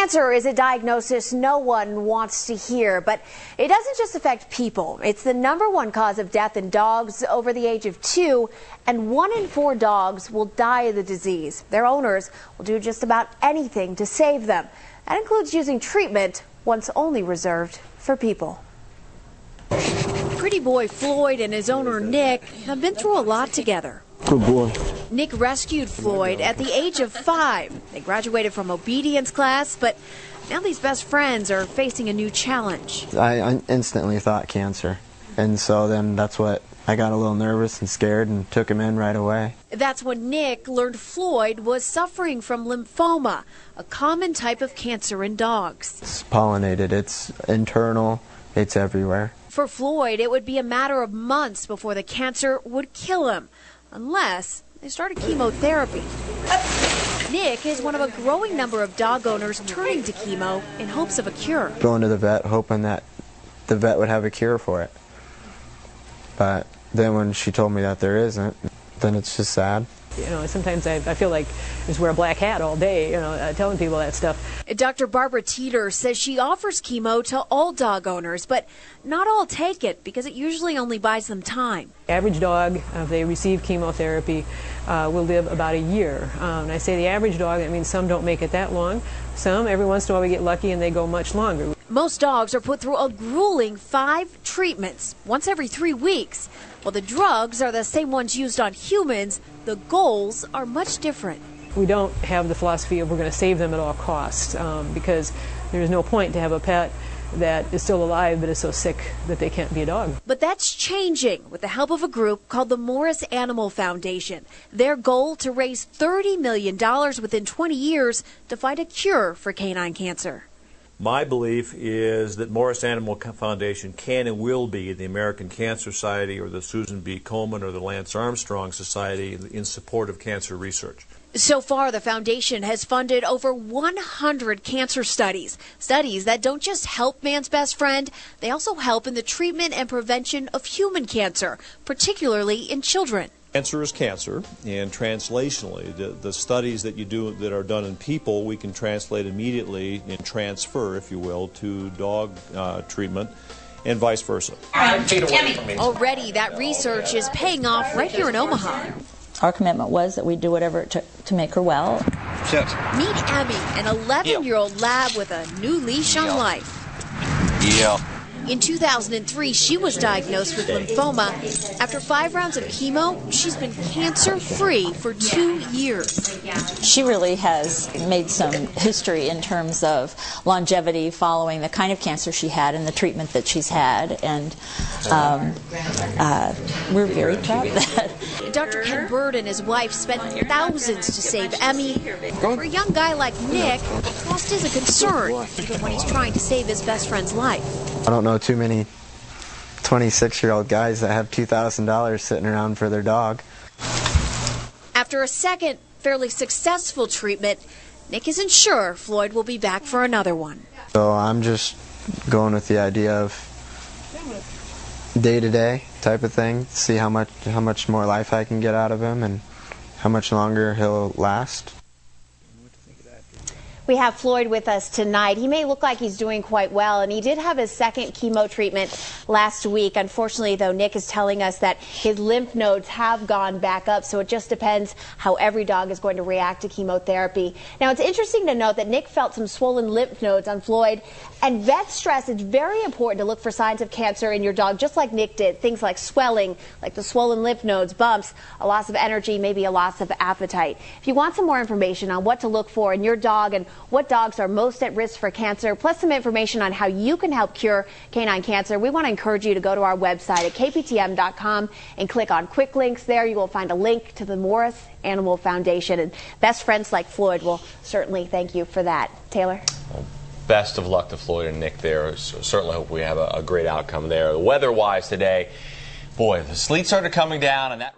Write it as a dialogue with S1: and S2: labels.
S1: Cancer is a diagnosis no one wants to hear, but it doesn't just affect people. It's the #1 cause of death in dogs over the age of 2, and 1 in 4 dogs will die of the disease. Their owners will do just about anything to save them. That includes using treatment once only reserved for people. Pretty boy Floyd and his owner Nick have been through a lot together.
S2: Good boy.
S1: Nick rescued Floyd at the age of 5. They graduated from obedience class, but now these best friends are facing a new challenge.
S2: I instantly thought cancer, and so then that's what I got a little nervous and scared and took him in right away.
S1: That's when Nick learned Floyd was suffering from lymphoma, a common type of cancer in dogs.
S2: It's pollinated, it's internal, it's everywhere.
S1: For Floyd, it would be a matter of months before the cancer would kill him, unless they started chemotherapy. Nick is one of a growing number of dog owners turning to chemo in hopes of a cure.
S2: Going to the vet, hoping that the vet would have a cure for it. But then when she told me that there isn't, then it's just sad.
S3: You know, sometimes I feel like I just wear a black hat all day, telling people that stuff.
S1: Dr. Barbara Teeter says she offers chemo to all dog owners, but not all take it because it usually only buys them time.
S3: Average dog, if they receive chemotherapy, will live about a year. And I say the average dog, that means some don't make it that long. Some, every once in a while, we get lucky and they go much longer.
S1: Most dogs are put through a grueling 5 treatments, once every 3 weeks. While the drugs are the same ones used on humans, the goals are much different.
S3: We don't have the philosophy of we're going to save them at all costs, because there's no point to have a pet that is still alive but is so sick that they can't be a dog.
S1: But that's changing with the help of a group called the Morris Animal Foundation. Their goal to raise $30 million within 20 years to find a cure for canine cancer.
S4: My belief is that Morris Animal Foundation can and will be the American Cancer Society or the Susan B. Komen or the Lance Armstrong Society in support of cancer research.
S1: So far, the foundation has funded over 100 cancer studies that don't just help man's best friend, they also help in the treatment and prevention of human cancer, particularly in children.
S4: Cancer is cancer, and translationally, the studies that you do that are done in people, we can translate immediately and transfer, if you will, to dog treatment, and vice versa.
S1: Already, that research is paying off right here in Omaha.
S5: Our commitment was that we'd do whatever it took to make her well.
S1: Meet Emmy, an 11-year-old lab with a new leash on life. In 2003, she was diagnosed with lymphoma. After 5 rounds of chemo, she's been cancer-free for 2 years.
S5: She really has made some history in terms of longevity following the kind of cancer she had and the treatment that she's had, and we're very proud of that.
S1: Dr. Ken Bird and his wife spent thousands to save Emmy. For a young guy like Nick, cost is a concern, even when he's trying to save his best friend's life.
S2: I don't know too many 26-year-old guys that have $2,000 sitting around for their dog.
S1: After a second, fairly successful treatment, Nick isn't sure Floyd will be back for another one.
S2: So I'm just going with the idea of day-to-day type of thing, see how much more life I can get out of him and how much longer he'll last.
S1: We have Floyd with us tonight. He may look like he's doing quite well, and he did have his second chemo treatment last week. Unfortunately, though, Nick is telling us that his lymph nodes have gone back up, so it just depends how every dog is going to react to chemotherapy. Now, it's interesting to note that Nick felt some swollen lymph nodes on Floyd, and vets stress it's very important to look for signs of cancer in your dog, just like Nick did. Things like swelling, like the swollen lymph nodes, bumps, a loss of energy, maybe a loss of appetite. If you want some more information on what to look for in your dog and what dogs are most at risk for cancer, plus some information on how you can help cure canine cancer, we want to encourage you to go to our website at kptm.com and click on quick links. There you will find a link to the Morris Animal Foundation, and best friends like Floyd will certainly thank you for that. Taylor?
S6: Well, best of luck to Floyd and Nick there. Certainly hope we have a great outcome there. Weather-wise today, boy, the sleet started coming down, and that